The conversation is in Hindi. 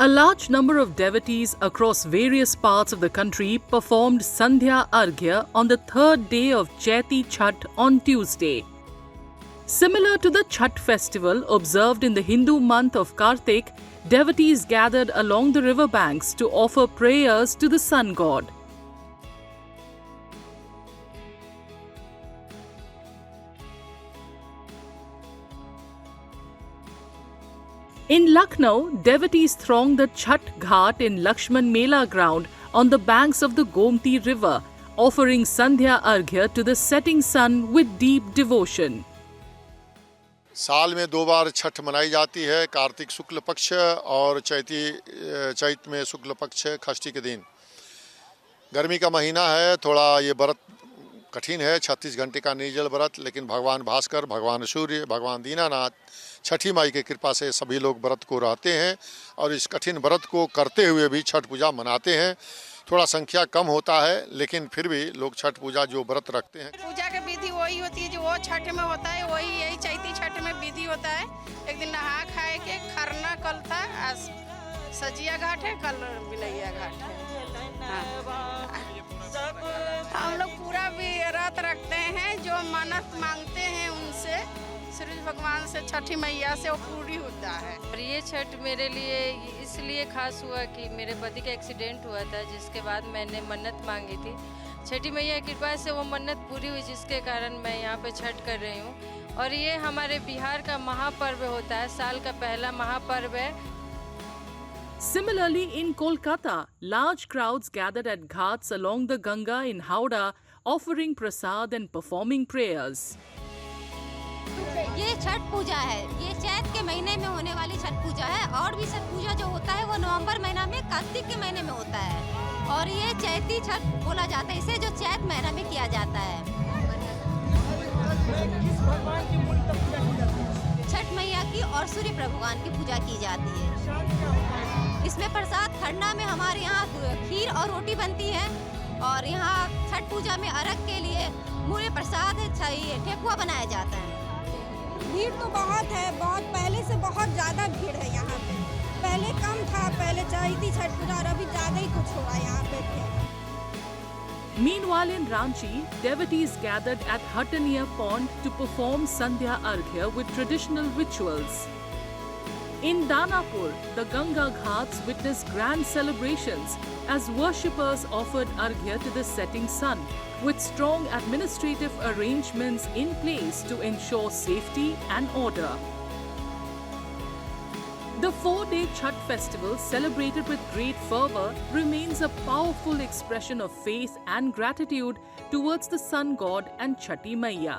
A large number of devotees across various parts of the country performed Sandhya Arghya on the third day of Chaiti Chhath on Tuesday. Similar to the Chhath festival observed in the Hindu month of Kartik, devotees gathered along the riverbanks to offer prayers to the sun god. In Lucknow, devotees thronged the Chhath Ghat in Lakshman Mela ground on the banks of the Gomti river, offering Sandhya Arghya to the setting sun with deep devotion. साल में 2 बार छठ मनाई जाती है, कार्तिक शुक्ल पक्ष और चैत में शुक्ल पक्ष षष्ठी के दिन। गर्मी का महीना है, थोड़ा ये व्रत कठिन है, 36 घंटे का निर्जल व्रत, लेकिन भगवान भास्कर, भगवान सूर्य, भगवान दीनानाथ, छठी माई की कृपा से सभी लोग व्रत को रहते हैं और इस कठिन व्रत को करते हुए भी छठ पूजा मनाते हैं। थोड़ा संख्या कम होता है, लेकिन फिर भी लोग छठ पूजा जो व्रत रखते हैं। पूजा की विधि वही होती है जो वो छठ में होता है, वही यही चैती छठ में विधि होता है। एक दिन नहा खाए के खरना कल था, आज सजिया घाट है, कल बिलैया घाट है। हम लोग पूरा भी व्रत रखते हैं, जो मन्नत मांगते हैं उनसे सूर्य भगवान से, छठी मैया से वो पूरी होता है। और ये छठ मेरे लिए इसलिए खास हुआ कि मेरे पति का एक्सीडेंट हुआ था, जिसके बाद मैंने मन्नत मांगी थी। छठी मैया की कृपा से वो मन्नत पूरी हुई, जिसके कारण मैं यहाँ पे छठ कर रही हूँ। और ये हमारे बिहार का महापर्व होता है, साल का पहला महापर्व है। Similarly, in Kolkata, large crowds gathered at ghats along the Ganga in Howrah, offering prasad and performing prayers. ये छठ पूजा है, ये चैत के महीने में होने वाली छठ पूजा है। और भी छठ पूजा जो होता है वो नवंबर महीना में, कार्तिक के महीने में होता है। और ये चैती छठ बोला जाता है, इसे जो चैत महीना में किया जाता है। छठ मैया की और सूर्य भगवान की पूजा की जाती है। इसमें प्रसाद खरना में हमारे यहाँ खीर और रोटी बनती है। और यहाँ छठ पूजा में अर्घ के लिए मूल प्रसाद चाहिए, ठेकुआ बनाया जाता है। भीड़ तो बहुत है, बहुत पहले से बहुत ज़्यादा भीड़ है यहाँ पे। पहले कम था, पहले चैती छठ पूजा, और अभी ज़्यादा ही कुछ हो रहा है यहाँ पे। Meanwhile, in Ranchi, devotees gathered at Hattaniya Pond to perform Sandhya Arghya with traditional rituals. In Danapur, the Ganga Ghats witnessed grand celebrations as worshippers offered Arghya to the setting sun, with strong administrative arrangements in place to ensure safety and order. The 4-day Chhath festival, celebrated with great fervor, remains a powerful expression of faith and gratitude towards the sun god and Chhati Maiya.